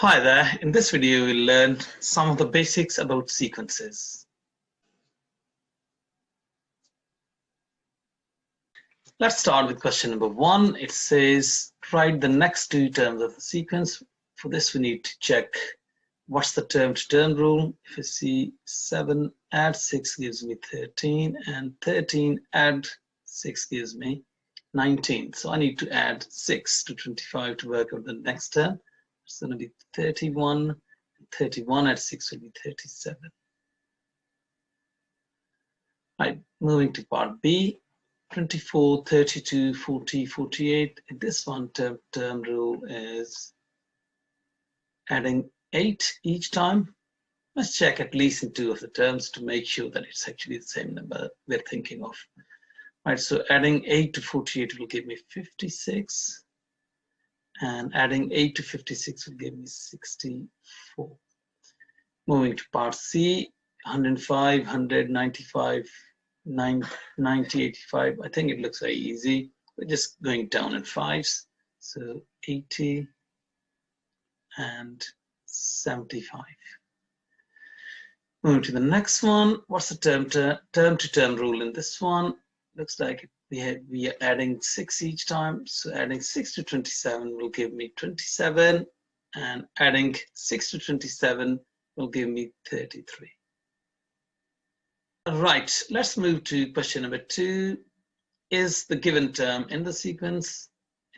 Hi there, in this video we'll learn some of the basics about sequences. Let's start with question number 1. It says, write the next two terms of the sequence. For this we need to check what's the term-to-term rule. If I see 7 add 6 gives me 13 and 13 add 6 gives me 19. So I need to add 6 to 25 to work out the next term. It's going to be 31. 31 add 6 will be 37. Right, moving to part B, 24, 32, 40, 48. This one term rule is adding 8 each time. Let's check at least in 2 of the terms to make sure that it's actually the same number we're thinking of. Right, so adding 8 to 48 will give me 56. And adding 8 to 56 will give me 64. Moving to part C, 105, 100, 95, 90, 85. I think it looks very easy. We're just going down in 5s. So 80 and 75. Moving to the next one. What's the term-to-term rule in this one? Looks like we are adding 6 each time. So adding 6 to 27 will give me 27. And adding 6 to 27 will give me 33. Right, let's move to question number 2. Is the given term in the sequence?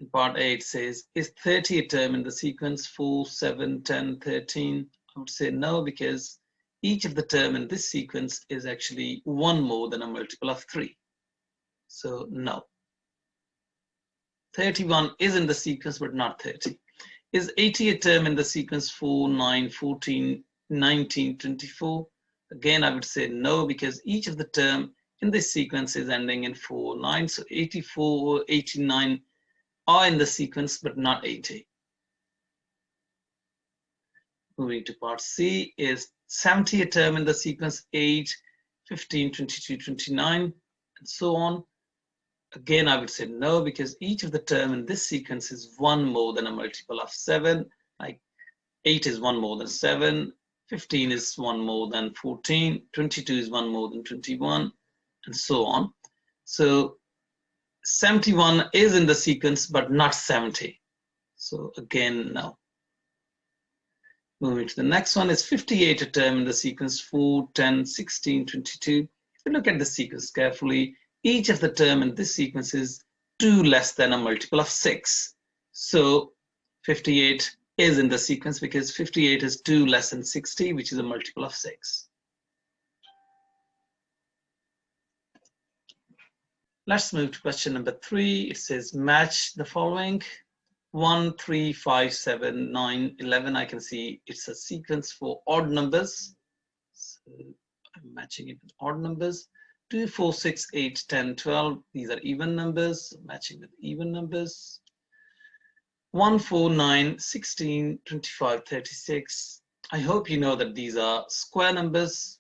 In part A it says, is 30 a term in the sequence? 4, 7, 10, 13. I would say no, because each of the term in this sequence is actually one more than a multiple of 3. So no. 31 is in the sequence, but not 30. Is 80 a term in the sequence? 4, 9, 14, 19, 24. Again, I would say no, because each of the term in this sequence is ending in 4, 9. So 84 or 89 are in the sequence, but not 80. Moving to part C, is 70 a term in the sequence? 8, 15, 22, 29, and so on. Again, I would say no, because each of the term in this sequence is one more than a multiple of 7. Like 8 is one more than 7, 15 is one more than 14, 22 is one more than 21, and so on. So 71 is in the sequence, but not 70. So again, no. Moving to the next one, is 58 a term in the sequence? 4, 10, 16, 22. If you look at the sequence carefully, each of the term in this sequence is 2 less than a multiple of 6. So 58 is in the sequence because 58 is 2 less than 60, which is a multiple of 6. Let's move to question number 3. It says match the following. 1, 3, 5, 7, 9, 11. I can see it's a sequence for odd numbers. So I'm matching it with odd numbers. 2, 4, 6, 8, 10, 12. These are even numbers, matching with even numbers. 1, 4, 9, 16, 25, 36. I hope you know that these are square numbers.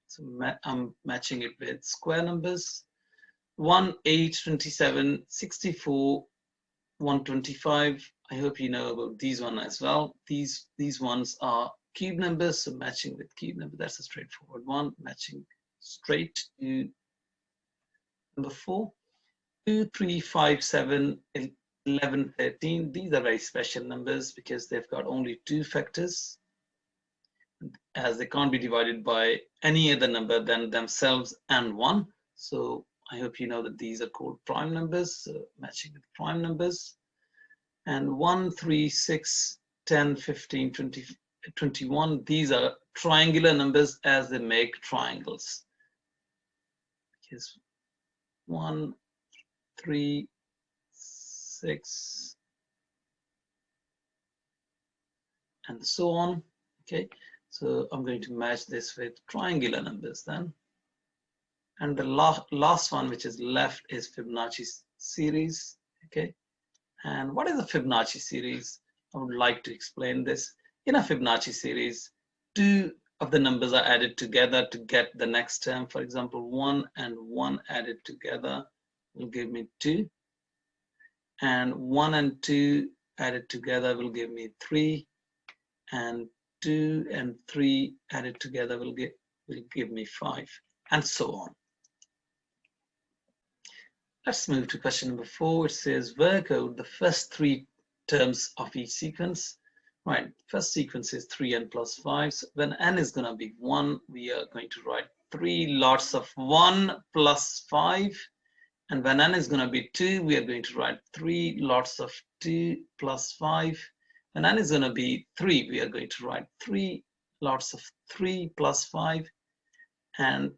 So I'm matching it with square numbers. 1, 8, 27, 64, 125. I hope you know about these ones as well. These ones are cube numbers, so matching with cube number. That's a straightforward one, matching straight to number 4. 2, 3, 5, 7, 11, 13. These are very special numbers because they've got only 2 factors, as they can't be divided by any other number than themselves and 1. So I hope you know that these are called prime numbers, so matching with prime numbers. And 1, 3, 6, 10, 15, 20, 21. These are triangular numbers as they make triangles. Because 1, 3, 6, and so on. Okay, so I'm going to match this with triangular numbers then. And the last one, which is left, is Fibonacci series. Okay, and what is a Fibonacci series? I would like to explain this. In a Fibonacci series, 2 of the numbers are added together to get the next term. For example, 1 and 1 added together will give me 2. And 1 and 2 added together will give me 3. and 2 and 3 added together will give me 5, and so on. Let's move to question number 4. It says work out the first 3 terms of each sequence. Right, first sequence is 3n plus 5. So when n is going to be 1, we are going to write 3 lots of 1 plus 5. And when n is going to be 2, we are going to write 3 lots of 2 plus 5. When n is going to be 3, we are going to write 3 lots of 3 plus 5. And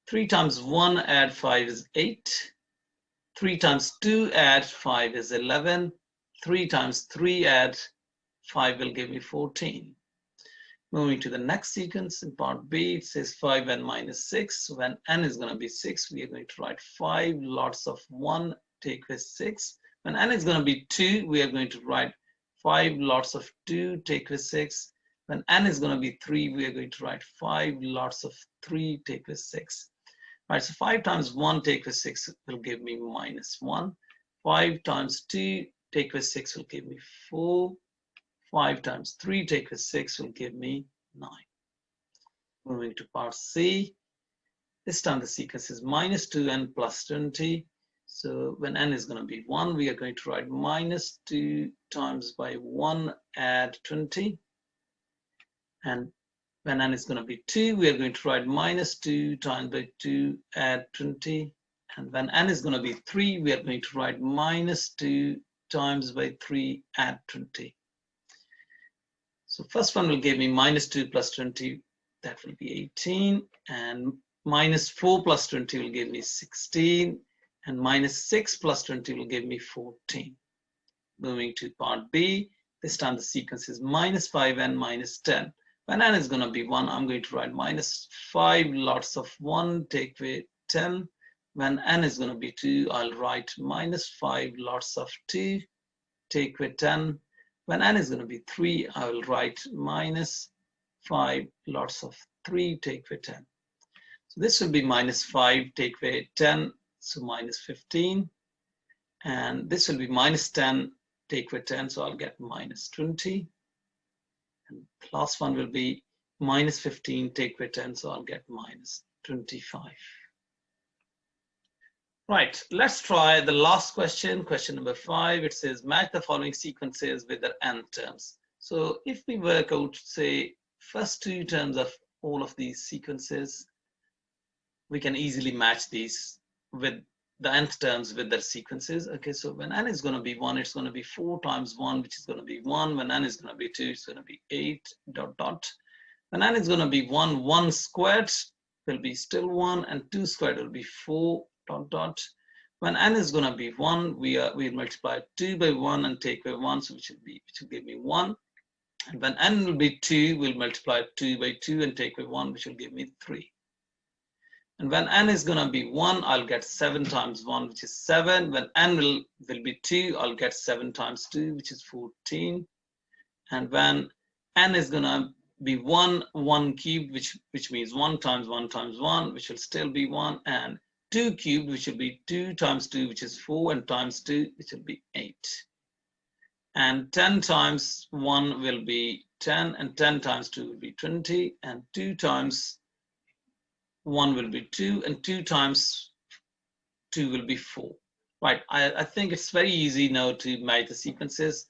3 times 1 add 5 is 8. 3 times 2 add 5 is 11. 3 times 3 add 5 will give me 14. Moving to the next sequence in part B, it says 5n minus 6. When n is going to be 6, we are going to write 5 lots of 1 take with 6. When n is going to be 2, we are going to write 5 lots of 2 take with 6. When n is going to be 3, we are going to write 5 lots of 3 take with 6. Right, so 5 times 1 take with 6 will give me minus 1. 5 times 2 take with 6 will give me 4. 5 times 3 take with 6 will give me 9. Moving to part C. This time the sequence is minus 2n plus 20. So when n is going to be 1, we are going to write minus 2 times by 1 add 20. And when n is going to be 2, we are going to write minus 2 times by 2 add 20. And when n is going to be 3, we are going to write minus 2 times by 3 add 20. So first one will give me minus 2 plus 20, that will be 18. And minus 4 plus 20 will give me 16. And minus 6 plus 20 will give me 14. Moving to part B, this time the sequence is minus 5n minus 10. When n is going to be 1, I'm going to write minus 5 lots of 1 take away 10. When n is going to be 2, I'll write minus 5 lots of 2 take away 10. When n is going to be 3, I will write minus 5 lots of 3 take away 10. So this will be minus 5 take away 10, so minus 15. And this will be minus 10 take away 10, so I'll get minus 20. And the last one will be minus 15 take away 10, so I'll get minus 25. Right, let's try the last question, question number 5. It says match the following sequences with their n terms. So if we work out, say, first 2 terms of all of these sequences, we can easily match these with the nth terms with their sequences. Okay, so when n is going to be 1, it's going to be 4 times 1, which is going to be 1. When n is going to be 2, it's going to be 8 dot dot. When n is going to be 1, 1 squared will be still 1, and 2 squared will be 4 dot dot. When n is going to be 1, we multiply 2 by 1 and take away 1, so which will give me 1. And when n will be 2, we'll multiply 2 by 2 and take away 1, which will give me 3. And when n is going to be 1, I'll get 7 times 1, which is 7. When n will be 2, I'll get 7 times 2, which is 14. And when n is going to be 1, 1 cubed, which means 1 times 1 times 1, which will still be 1. And 2 cubed, which will be 2 times 2, which is 4, and times 2, which will be 8. And 10 times 1 will be 10, and 10 times 2 will be 20, and 2 times 1 will be 2, and 2 times 2 will be 4. Right, I think it's very easy now to match the sequences.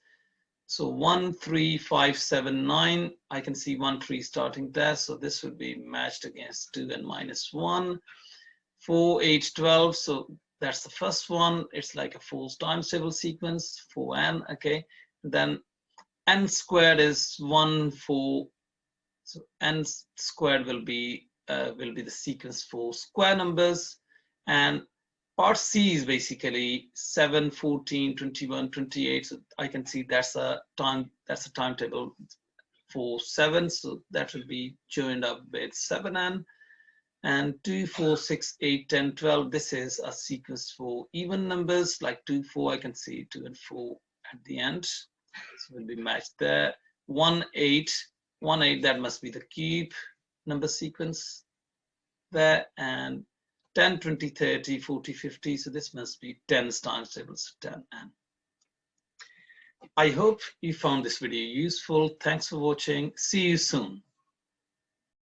So 1, 3, 5, 7, 9, I can see 1, 3 starting there, so this will be matched against 2 and minus 1. 4, 8, 12, so that's the first one. It's like a 4 times table sequence, 4n, okay. Then n squared is 1, 4, so n squared will be the sequence for square numbers. And part C is basically 7, 14, 21, 28. So I can see that's a timetable for 7. So that will be joined up with 7n. And 2, 4, 6, 8, 10, 12. This is a sequence for even numbers like 2, 4. I can see 2 and 4 at the end. So will be matched there. 1, 8, 1, 8. That must be the cube number sequence there. And 10, 20, 30, 40, 50. So this must be 10 times tables, 10n. I hope you found this video useful. Thanks for watching. See you soon.